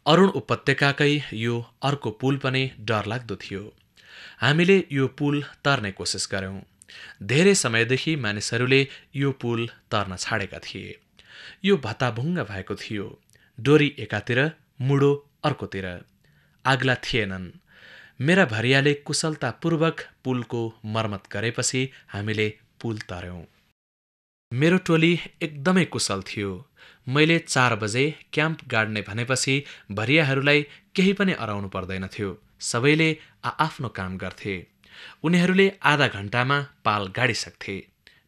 अरुण उपत्यकाकै यो अर्को पुल पनि डरलाग्दो थियो। हामीले यो पुल तर्ने कोसिस गर्यौं। धेरै समयदेखि मानिसहरूले यो पुल तर्न छाडेका थिए। यो भत्ताभुङ्ग भएको थियो। डोरी एकातिर, मुडो अर्कोतिर। आग्ला थिएनन्। मेरा भरियाले कुशलतापूर्वक पुलको मर्मत गरेपछि हामीले पुल तर्यौं। मेरो टोली एकदमै कुशल थियो। मैले 4 बजे क्याम्प गाड्ने भनेपछि भरियाहरूलाई केही पनि अराउनु पर्दैनथ्यो। सबैले आआफ्नो काम गर्थे। उनीहरूले आधा घण्टामा पाल गाडिसक्थे।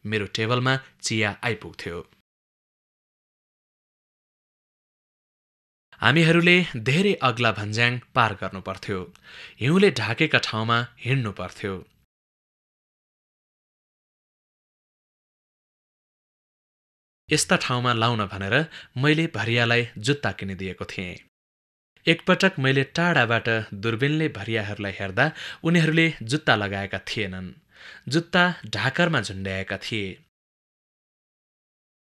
मेरो टेबलमा चिया आइपुग्थ्यो। हामीहरूले धेरै अग्ला भन्ज्याङ पार गर्नु पर्थ्यो। हिउँले ढाकेका ठाउँमा हिँड्नु पर्थ्यो। यस्ता ठाउँमा लाउन भनेर मैले भरियालाई जुत्ता किनिदिएको थिएँ। एकपटक मैले टाढाबाट दूरबीनले भरियाहरूलाई हेर्दा उनीहरूले जुत्ता लगाएका थिएनन्। जुत्ता ढाकरमा झुन्ड्याएका थिए।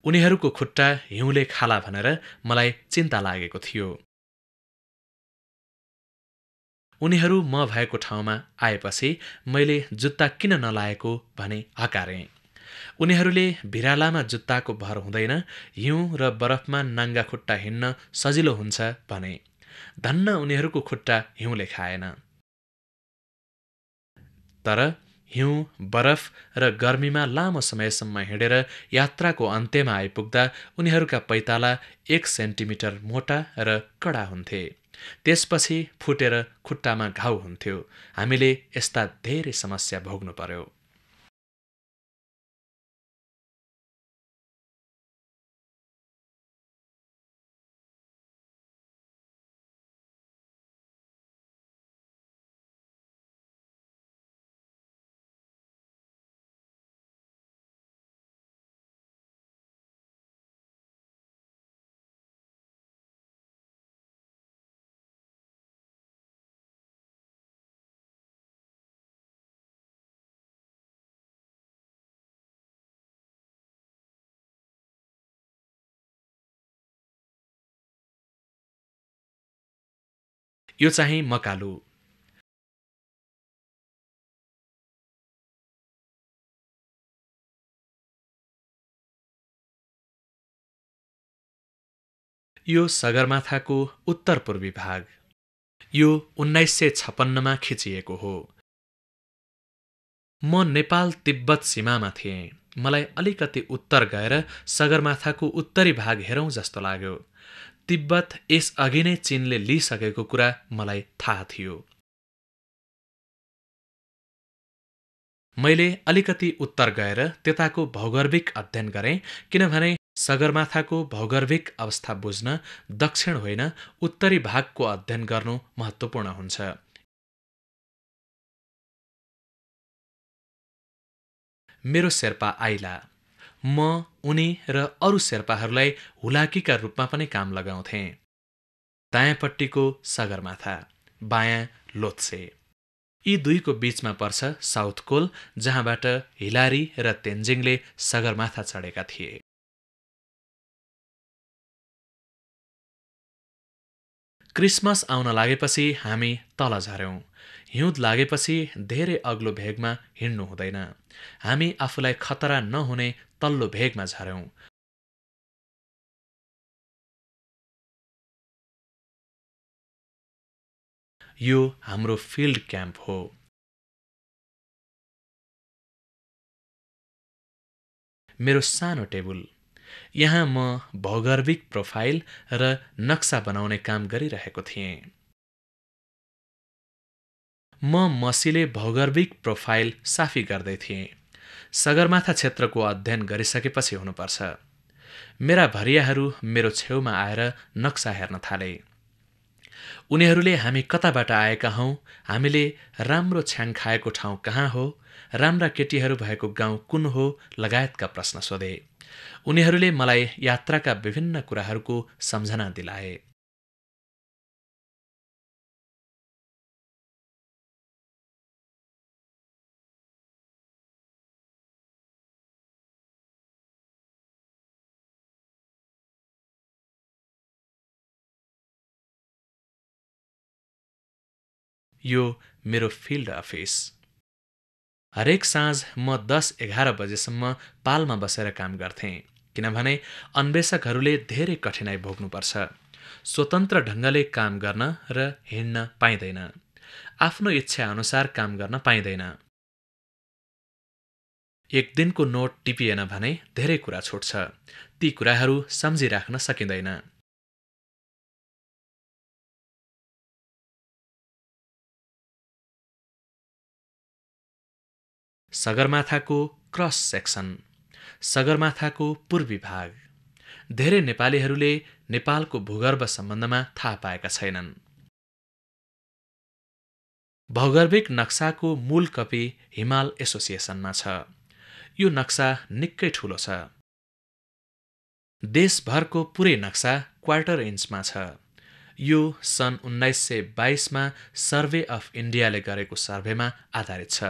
उनीहरूको खुट्टा हिउँले खाला भनेर मलाई चिन्ता लागेको थियो। उनीहरू म भएको ठाउँमा आएपछि मैले जुत्ता किन नलाएको भने हकारेँ। उनीहरूले भिरालामा जुत्ताको भर हुँदैन, हिउँ र बरफमा नाङ्गा खुट्टा हिँड्न सजिलो हुन्छ भने। धन्न उनीहरूको खुट्टा हिउँले खाएन। तर हिउँ, बरफ र गर्मीमा लामो समयसम्म हिँडेर यात्राको अन्त्यमा आइपुग्दा उनीहरूका पैताला 1 सेन्टिमिटर मोटा र कडा हुन्थे। त्यसपछि फुटेर खुट्टामा घाउ हुन्थ्यो। हामीले यस्ता धेरै समस्या भोग्नु पर्यो। यो चाहिँ मकालु। यो सगरमाथाको उत्तर पूर्वी भाग। यो 1956मा खिचिएको हो। म नेपाल तिब्बत सीमामा थिएँ। मलाई अलिकति उत्तर गएर सगरमाथाको उत्तरी भाग हेरौँ जस्तो लाग्यो। तिब्बत यस अघि नै चीनले लिइसकेको कुरा मलाई थाहा थियो। मैले अलिकति उत्तर गएर त्यताको भौगर्भिक अध्ययन गरेँ, किनभने सगरमाथाको भौगर्भिक अवस्था बुझ्न दक्षिण होइन उत्तरी भागको अध्ययन गर्नु महत्त्वपूर्ण हुन्छ। मेरो शेर्पा आइला। म उनी र अरू शेर्पाहरूलाई हुलाकीका रूपमा पनि काम लगाउँथे। दायाँपट्टिको सगरमाथा, बायाँ लोत्से। यी दुईको बीचमा पर्छ साउथ कोल, जहाँबाट हिलारी र तेन्जिङले सगरमाथा चढेका थिए। क्रिसमस आउन लागेपछि हामी तल झर्यौं। हिउँद लागेपछि धेरै अग्लो भेगमा हिँड्नु हुँदैन। हामी आफूलाई खतरा नहुने तल्लो भेगमा झर्यौं। यो हाम्रो फिल्ड क्याम्प हो। मेरो सानो टेबुल। यहाँ म भौगर्भिक प्रोफाइल र नक्सा बनाउने काम गरिरहेको थिएँ। म मसीले भौगर्भिक प्रोफाइल साफी गर्दै थिएँ। सगरमाथा क्षेत्रको अध्ययन गरिसकेपछि हुनुपर्छ। मेरा भरियाहरू मेरो छेउमा आएर नक्सा हेर्न थाले। उनीहरूले हामी कताबाट आएका हौं, हामीले राम्रो छ्याङ खाएको ठाउँ कहाँ हो, राम्रा केटीहरू भएको गाउँ कुन हो लगायतका प्रश्न सोधे। उनीहरूले मलाई यात्राका विभिन्न कुराहरूको सम्झना दिलाए। यो मेरो फिल्ड अफिस। हरेक साँझ म 10-11 बजेसम्म पालमा बसेर काम गर्थेँ, किनभने अन्वेषकहरूले धेरै कठिनाई भोग्नुपर्छ। स्वतन्त्र ढङ्गले काम गर्न र हिँड्न पाइँदैन। आफ्नो इच्छा अनुसार काम गर्न पाइँदैन। एक दिनको नोट टिपिएन भने धेरै कुरा छुट्छ। ती कुराहरू सम्झिराख्न सकिँदैन। सगरमाथाको क्रस सेक्सन। सगरमाथाको पूर्वी भाग। धेरै नेपालीहरूले नेपालको भूगर्भ सम्बन्धमा थाहा पाएका छैनन्। भौगर्भिक नक्साको मूल कपी हिमाल एसोसिएसनमा छ। यो नक्सा निकै ठूलो छ। देशभरको पुरै नक्सा क्वार्टर इन्चमा छ। यो सन् 1922मा सर्वे अफ इन्डियाले गरेको सर्वेमा आधारित छ।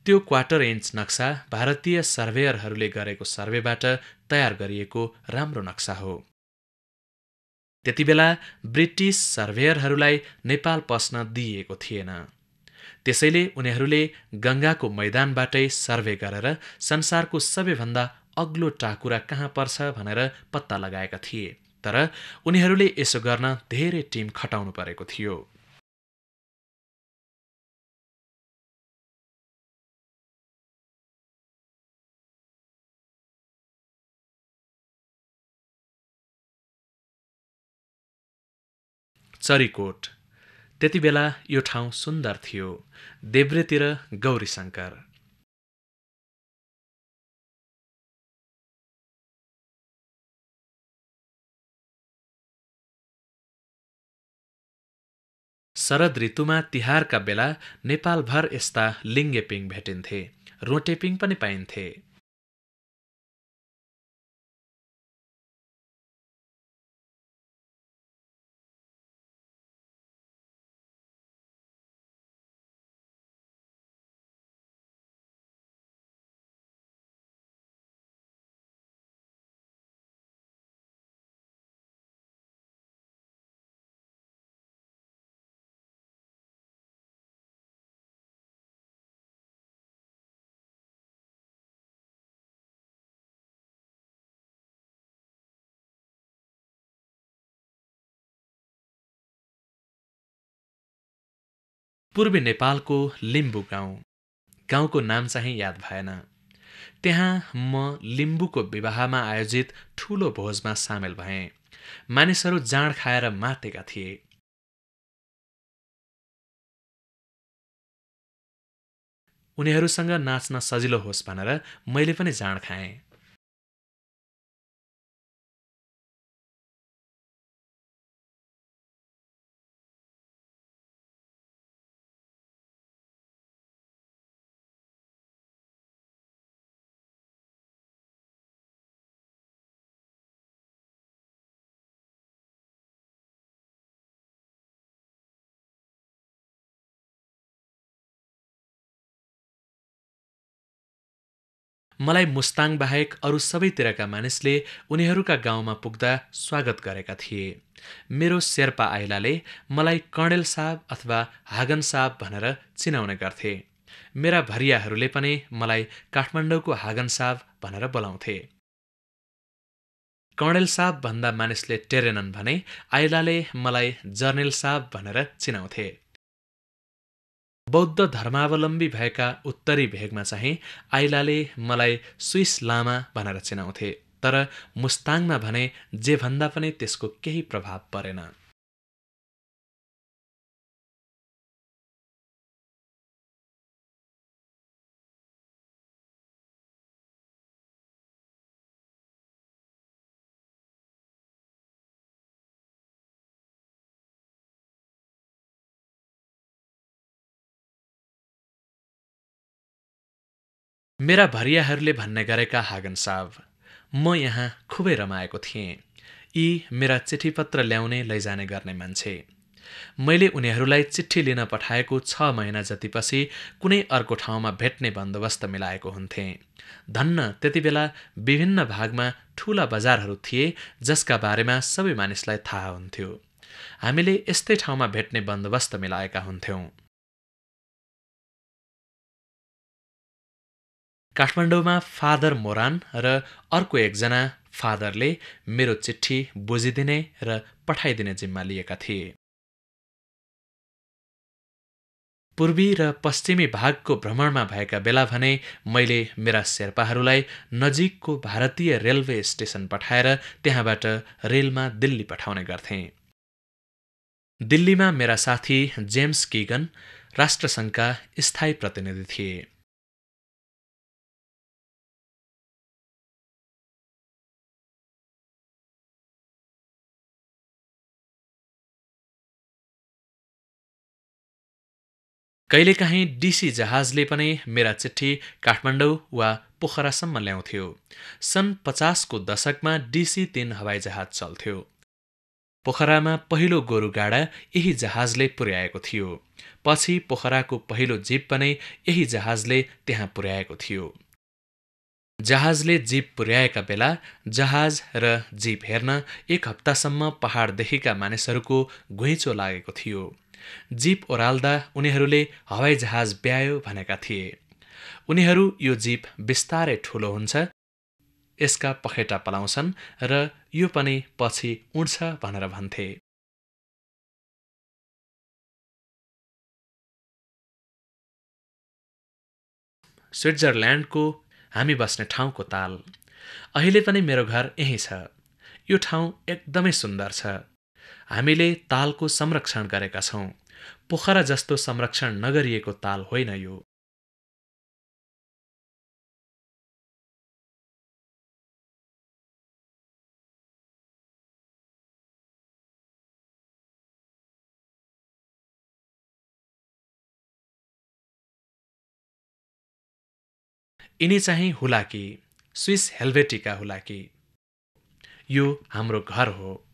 त्यो क्वार्टर इन्च नक्सा भारतीय सर्वेयरहरूले गरेको सर्वेबाट तयार गरिएको राम्रो नक्सा हो। त्यतिबेला ब्रिटिस सर्वेयरहरूलाई नेपाल पस्न दिइएको थिएन। त्यसैले उनीहरूले गङ्गाको मैदानबाटै सर्वे गरेर संसारको सबैभन्दा अग्लो टाकुरा कहाँ पर्छ भनेर पत्ता लगाएका थिए। तर उनीहरूले यसो गर्न धेरै टिम खटाउनु परेको थियो। चरीकोट। त्यतिबेला यो ठाउँ सुन्दर थियो। देब्रेतिर गौरीशङ्कर। शरद ऋतुमा तिहारका बेला नेपालभर यस्ता लिङ्गेपिङ भेटिन्थे। रोटेपिङ पनि पाइन्थे। पूर्वी नेपालको लिम्बू गाउँ। गाउँको नाम चाहिँ याद भएन। त्यहाँ म लिम्बूको विवाहमा आयोजित ठूलो भोजमा सामेल भएँ। मानिसहरू जाँड खाएर मातेका थिए। उनीहरूसँग नाच्न सजिलो होस् भनेर मैले पनि जाँड खाएँ। मलाई मुस्ताङ बाहेक अरू सबैतिरका मानिसले उनीहरूका गाउँमा पुग्दा स्वागत गरेका थिए। मेरो शेर्पा आइलाले मलाई कर्णेल साहब अथवा हागन साहब भनेर चिनाउने गर्थे। मेरा भरियाहरूले पनि मलाई काठमाडौँको हागन साहब भनेर बोलाउँथे। कर्णेल साहब भन्दा मानिसले टेरेनन् भने आइलाले मलाई जर्नेल साहब भनेर चिनाउँथे। बौद्ध धर्मावलम्बी भएका उत्तरी भेगमा चाहिँ आइलाले मलाई स्विस लामा भनेर चिनाउँथे। तर मुस्ताङमा भने जे भन्दा पनि त्यसको केही प्रभाव परेन। मेरा भरियाहरूले भन्ने गरेका हागन साहब, म यहाँ खुबै रमाएको थिएँ। यी मेरा चिठीपत्र ल्याउने लैजाने गर्ने मान्छे। मैले उनीहरूलाई चिठी लिन पठाएको 6 महिना जतिपछि कुनै अर्को ठाउँमा भेट्ने बन्दोबस्त मिलाएको हुन्थे। धन्न त्यति बेला विभिन्न भागमा ठूला बजारहरू थिए जसका बारेमा सबै मानिसलाई थाहा हुन्थ्यो। हामीले यस्तै ठाउँमा भेट्ने बन्दोबस्त मिलाएका हुन्थ्यौं। काठमाडौँमा फादर मोरान र अर्को एकजना फादरले मेरो चिठी बुझिदिने र पठाइदिने जिम्मा लिएका थिए। पूर्वी र पश्चिमी भागको भ्रमणमा भएका बेला भने मैले मेरा शेर्पाहरूलाई नजिकको भारतीय रेलवे स्टेशन पठाएर त्यहाँबाट रेलमा दिल्ली पठाउने गर्थेँ। दिल्लीमा मेरा साथी जेम्स किगन राष्ट्रसङ्घका स्थायी प्रतिनिधि थिए। कहिलेकाहीँ डीसी जहाजले पनि मेरा चिठी काठमाडौँ वा पोखरासम्म ल्याउँथ्यो। सन् 50 को दशकमा DC-3 हवाईजहाज चल्थ्यो। पोखरामा पहिलो गोरुगाडा यही जहाजले पुर्याएको थियो। पछि पोखराको पहिलो जीप पनि यही जहाजले त्यहाँ पुर्याएको थियो। जहाजले जीप पुर्याएका बेला जहाज र जीप हेर्न 1 हप्तासम्म पहाडदेखिका मानिसहरूको घुइँचो लागेको थियो। जीप ओह्राल्दा उनीहरूले हवाईजहाज ब्यायो भनेका थिए। उनीहरू यो जीप बिस्तारै ठूलो हुन्छ, यसका पखेटा पलाउँछन् र यो पनि पछि उड्छ भनेर भन्थे। स्विट्जरल्यान्डको हामी बस्ने ठाउँको ताल। अहिले पनि मेरो घर यही छ। यो ठाउँ एकदमै सुन्दर छ। हामीले तालको संरक्षण गरेका छौं। पोखरा जस्तो संरक्षण नगरिएको ताल होइन यो। यिनी चाहिँ हुलाकी, स्विस हेल्भेटिका हुलाकी। यो हाम्रो घर हो।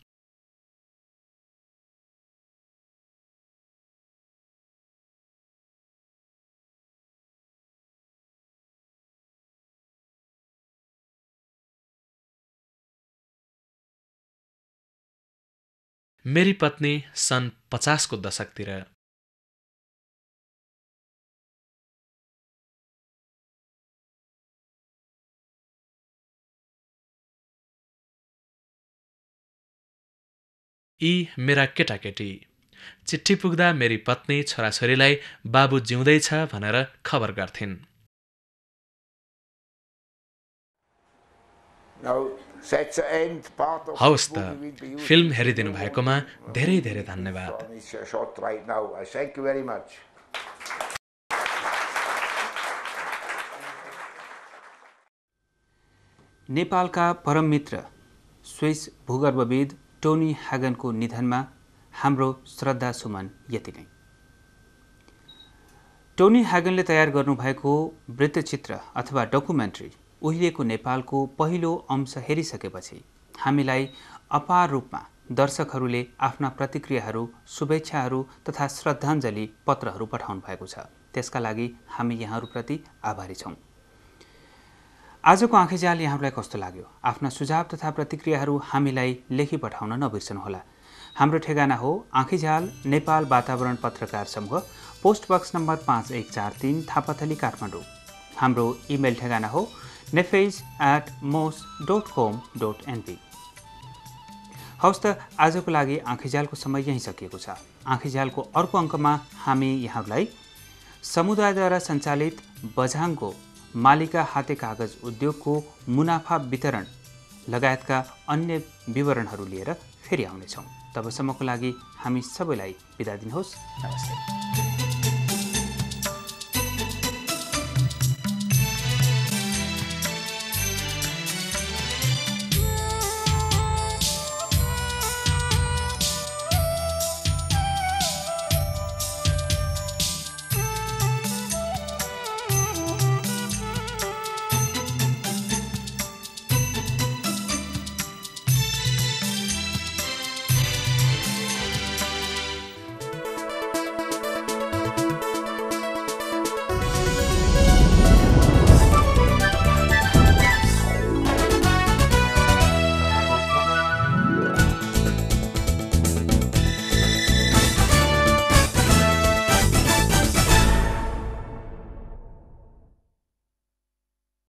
मेरी पत्नी सन् 50 को दशकतिर। यी मेरा केटाकेटी। चिट्ठी पुग्दा मेरी पत्नी छोराछोरीलाई बाबु जिउँदैछ भनेर खबर गर्थिन्। हवस् त, फिल्म हेरिदिनु भएकोमा धेरै धेरै धन्यवाद। नेपालका परम मित्र स्विस भूगर्भविद टोनी ह्यागनको निधनमा हाम्रो श्रद्धा सुमन यति नै। टोनी ह्यागनले तयार गर्नुभएको वृत्तचित्र अथवा डकुमेन्ट्री उहिलेको नेपालको पहिलो अंश हेरिसकेपछि हामीलाई अपार रूपमा दर्शकहरूले आफ्ना प्रतिक्रियाहरू, शुभेच्छाहरू तथा श्रद्धाञ्जली पत्रहरू पठाउनु भएको छ। त्यसका लागि हामी यहाँहरूप्रति आभारी छौं। आजको आँखेजाल यहाँहरूलाई कस्तो लाग्यो? आफ्ना सुझाव तथा प्रतिक्रियाहरू हामीलाई लेखी पठाउन नबिर्सनुहोला। हाम्रो ठेगाना हो आँखेजाल नेपाल वातावरण पत्रकार समूह, post box number 5143 Thapathali Kathmandu. हाम्रो इमेल ठेगाना हो nefage@mos.com.np। हवस् त, आजको लागि आँखेजालको समय यही सकिएको छ। आँखेजालको अर्को अङ्कमा हामी यहाँहरूलाई समुदायद्वारा सञ्चालित बझाङको मालिका हाते कागज उद्योगको मुनाफा वितरण लगायतका अन्य विवरणहरू लिएर फेरि आउनेछौँ। तबसम्मको लागि हामी सबैलाई बिदा दिनुहोस्। नमस्ते।